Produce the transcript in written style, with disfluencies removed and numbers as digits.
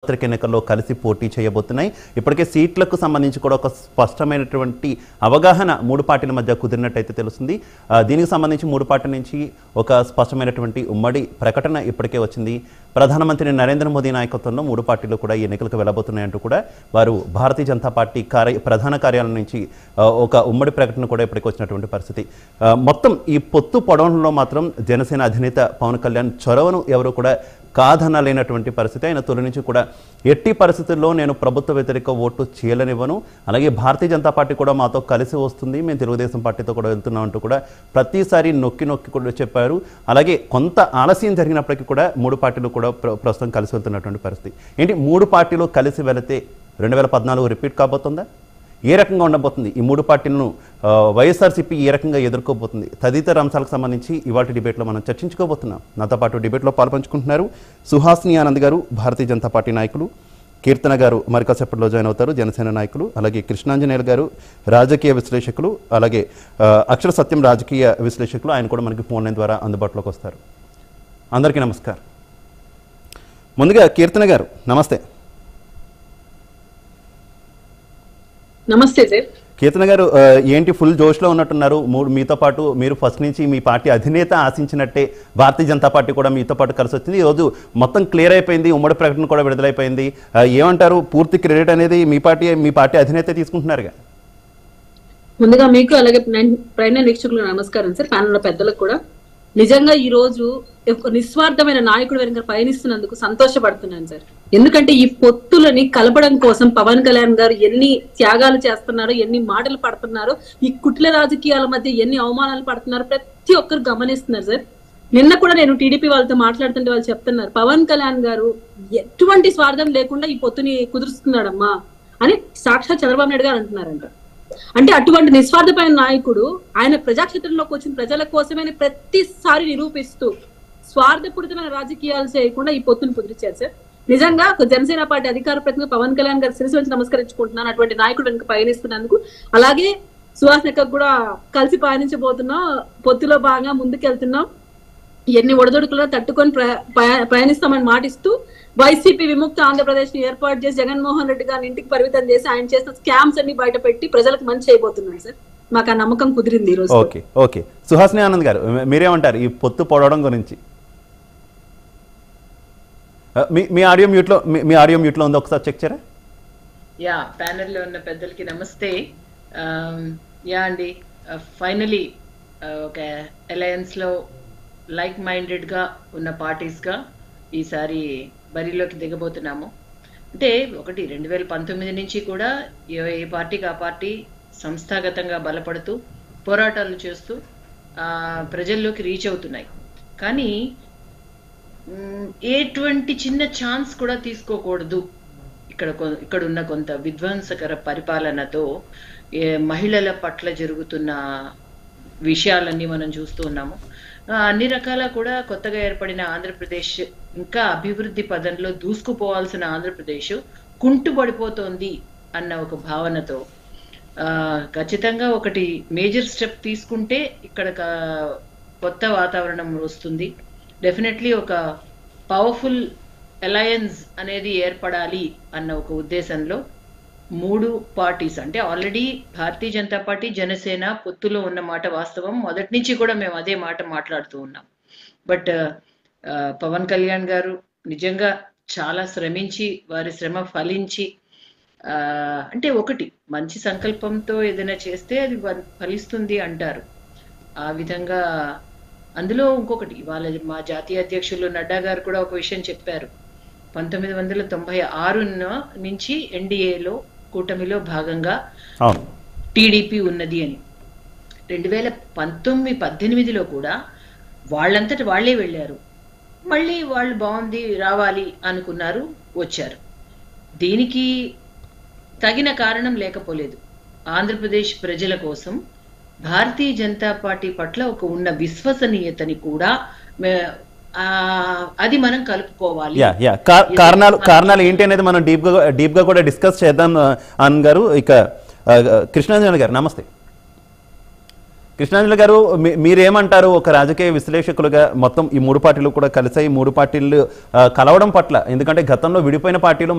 ఎన్నికల్లో కలిసి పోటీ చేయబోతున్నాయి. ఇప్పటికే సీట్లకు సంబంధించి కూడా ఒక స్పష్టమైనటువంటి అవగాహన మూడు పార్టీల మధ్య కుదిరినట్టయితే తెలుస్తుంది. దీనికి సంబంధించి మూడు పార్టీల నుంచి ఒక స్పష్టమైనటువంటి ఉమ్మడి ప్రకటన ఇప్పటికే వచ్చింది. ప్రధానమంత్రి నరేంద్ర మోదీ నాయకత్వంలో మూడు పార్టీలు కూడా ఎన్నికలకు వెళ్ళబోతున్నాయంటూ కూడా వారు భారతీయ జనతా పార్టీ ప్రధాన కార్యాలయం నుంచి ఒక ఉమ్మడి ప్రకటన కూడా ఇప్పటికే వచ్చినటువంటి పరిస్థితి. మొత్తం ఈ పొత్తు పొడవడంలో మాత్రం జనసేన అధినేత పవన్ కళ్యాణ్ చొరవను ఎవరు కూడా కాదనలేనటువంటి పరిస్థితి. ఆయన తొలి నుంచి కూడా ఎట్టి పరిస్థితుల్లో నేను ప్రభుత్వ వ్యతిరేక ఓటు చేయలేనివ్వను, అలాగే భారతీయ జనతా పార్టీ కూడా మాతో కలిసి వస్తుంది, మేము తెలుగుదేశం పార్టీతో కూడా వెళ్తున్నాం అంటూ కూడా ప్రతిసారి నొక్కి కూడా చెప్పారు. అలాగే కొంత ఆలస్యం జరిగినప్పటికీ కూడా మూడు పార్టీలు కూడా ప్రస్తుతం కలిసి వెళ్తున్నటువంటి పరిస్థితి. ఏంటి మూడు పార్టీలు కలిసి వెళితే 2014 రిపీట్ కాబోతుందా? ఏ రకంగా ఉండబోతుంది? ఈ మూడు పార్టీలను వైఎస్ఆర్సీపీ ఏ రకంగా ఎదుర్కోబోతుంది? తదితర అంశాలకు సంబంధించి ఇవాళ డిబేట్లో మనం చర్చించుకోబోతున్నాం. నాతో పాటు డిబేట్లో పాల్పంచుకుంటున్నారు సుహాసిని ఆనంద్ గారు, భారతీయ జనతా పార్టీ నాయకులు, కీర్తన గారు మరికాసేపట్లో జాయిన్ అవుతారు, జనసేన నాయకులు, అలాగే కృష్ణాంజనేయులు గారు రాజకీయ విశ్లేషకులు, అలాగే అక్షర సత్యం రాజకీయ విశ్లేషకులు, ఆయన కూడా మనకి ఫోన్ లైన్ ద్వారా అందుబాటులోకి వస్తారు. అందరికీ నమస్కారం. ముందుగా కీర్తన గారు నమస్తే. నమస్తే సార్. కీర్తన గారు ఏంటి ఫుల్ జోష్లో ఉన్నట్టున్నారు? మీతో పాటు మీరు ఫస్ట్ నుంచి మీ పార్టీ అధినేత ఆశించినట్టే భారతీయ జనతా పార్టీ కూడా మీతో పాటు కలిసి వచ్చింది. ఈరోజు మొత్తం క్లియర్ అయిపోయింది, ఉమ్మడి ప్రకటన కూడా విడుదలైపోయింది. ఏమంటారు? పూర్తి క్రెడిట్ అనేది మీ పార్టీ అధినేత తీసుకుంటున్నారుగా. ముందుగా మీకు అలాగే ప్రైమ్ వీక్షకులకు నమస్కారం సార్, ప్యానెల్ పెద్దలకు కూడా. నిజంగా ఈ రోజు నిస్వార్థమైన నాయకుడు వెనుక పయనిస్తున్నందుకు సంతోషపడుతున్నాను సార్. ఎందుకంటే ఈ పొత్తులని కలపడం కోసం పవన్ కళ్యాణ్ గారు ఎన్ని త్యాగాలు చేస్తున్నారో, ఎన్ని మాటలు పడుతున్నారో, ఈ కుట్ల రాజకీయాల మధ్య ఎన్ని అవమానాలు పడుతున్నారో ప్రతి ఒక్కరు గమనిస్తున్నారు సార్. నిన్న కూడా నేను టీడీపీ వాళ్ళతో మాట్లాడుతుంటే వాళ్ళు చెప్తున్నారు, పవన్ కళ్యాణ్ గారు ఎటువంటి స్వార్థం లేకుండా ఈ పొత్తుని కుదురుస్తున్నాడమ్మా అని సాక్షాత్ చంద్రబాబు నాయుడు గారు అంటున్నారంట. అంటే అటువంటి నిస్వార్థమైన నాయకుడు ఆయన ప్రజాక్షేత్రంలోకి వచ్చిన ప్రజల కోసమే ప్రతిసారి నిరూపిస్తూ స్వార్థపూరితమైన రాజకీయాలు చేయకుండా ఈ పొత్తును కుదిరిచారు సార్. నిజంగా జనసేన పార్టీ అధికార ప్రతినిధి పవన్ కళ్యాణ్ గారు శిరస్సు వచ్చి నమస్కరించుకుంటున్నాను అటువంటి నాయకుడు వెనుక పయనిస్తున్నందుకు. అలాగే సుహాసిని కూడా కలిసి పయనించబోతున్నాం, పొత్తులో బాగా ముందుకెళ్తున్నాం, ఎన్ని ఒడదొడుకులో తట్టుకొని ప్రయాణిస్తామని మాటిస్తూ వైసీపీ విముక్త ఆంధ్రప్రదేశ్ ని ఏర్పాటు చేసి జగన్మోహన్ రెడ్డి గారిని ఇంటికి పరిమితం చేసి ఆయన చేసిన స్కామ్స్ అన్ని బయట పెట్టి ప్రజలకు మంచి చేయబోతున్నాడు సార్. మాకు ఆ నమ్మకం కుదిరింది ఈ రోజు. ఓకే సుహాసిని ఆనంద్ గారు మీరేమంటారు ఈ పొత్తు పొడవడం గురించి? మీ ఆడియో మ్యూట్ లో ఉంది, ఒకసారి చెక్ చేయరా? యా, ప్యానెల్ లో ఉన్న పెద్దలకి నమస్తే. యా అండి, ఫైనలీ ఒక అలయన్స్ లో లైక్ మైండెడ్ గా ఉన్న పార్టీస్ గా ఈసారి బరిలోకి దిగబోతున్నాము. అంటే ఒకటి 2019 నుంచి కూడా ఏ పార్టీకి ఆ పార్టీ సంస్థాగతంగా బలపడుతూ పోరాటాలు చేస్తూ ప్రజల్లోకి రీచ్ అవుతున్నాయి. కానీ ఎటువంటి చిన్న ఛాన్స్ కూడా తీసుకోకూడదు. ఇక్కడ ఉన్న కొంత విధ్వంసకర పరిపాలనతో మహిళల పట్ల జరుగుతున్న విషయాలన్నీ మనం చూస్తూ ఉన్నాము. అన్ని రకాల కూడా కొత్తగా ఏర్పడిన ఆంధ్రప్రదేశ్ ఇంకా అభివృద్ధి పదంలో దూసుకుపోవాల్సిన ఆంధ్రప్రదేశ్ కుంటుపడిపోతోంది అన్న ఒక భావనతో ఖచ్చితంగా ఒకటి మేజర్ స్టెప్ తీసుకుంటే ఇక్కడ కొత్త వాతావరణం వస్తుంది. డెఫినెట్లీ ఒక పవర్ఫుల్ అలయన్స్ అనేది ఏర్పడాలి అన్న ఒక ఉద్దేశంలో మూడు పార్టీస్, అంటే ఆల్రెడీ భారతీయ జనతా పార్టీ జనసేన పొత్తులో ఉన్న మాట వాస్తవం. మొదటి నుంచి కూడా మేము అదే మాట మాట్లాడుతూ ఉన్నాం. బట్ పవన్ కళ్యాణ్ గారు నిజంగా చాలా శ్రమించి వారి శ్రమ ఫలించి, అంటే ఒకటి మంచి సంకల్పంతో ఏదైనా చేస్తే అది ఫలిస్తుంది అంటారు. ఆ విధంగా అందులో ఇంకొకటి ఇవాళ మా జాతీయ అధ్యక్షులు నడ్డా గారు కూడా ఒక విషయం చెప్పారు. 1996 నుంచి ఎన్డీఏలో కూటమిలో భాగంగా టీడీపీ ఉన్నది అని. 2019-18లో కూడా వాళ్ళంతటి వాళ్లే వెళ్ళారు, మళ్ళీ వాళ్ళు బాగుంది రావాలి అనుకున్నారు, వచ్చారు. దీనికి తగిన కారణం లేకపోలేదు. ఆంధ్రప్రదేశ్ ప్రజల కోసం భారతీయ జనతా పార్టీ పట్ల ఉన్న విశ్వసనీయతని కూడా అది మనం కలుపుకోవాలి. కారణాలు ఏంటి అనేది మనం డీప్ గా కూడా డిస్కస్ చేద్దాం. ఆనంద్ గారు, ఇక కృష్ణాంజన్ గారు నమస్తే. కృష్ణాంజలి గారు మీరేమంటారు ఒక రాజకీయ విశ్లేషకులుగా? మొత్తం ఈ మూడు పార్టీలు కూడా కలిసాయి, మూడు పార్టీలు కలవడం పట్ల, ఎందుకంటే గతంలో విడిపోయిన పార్టీలు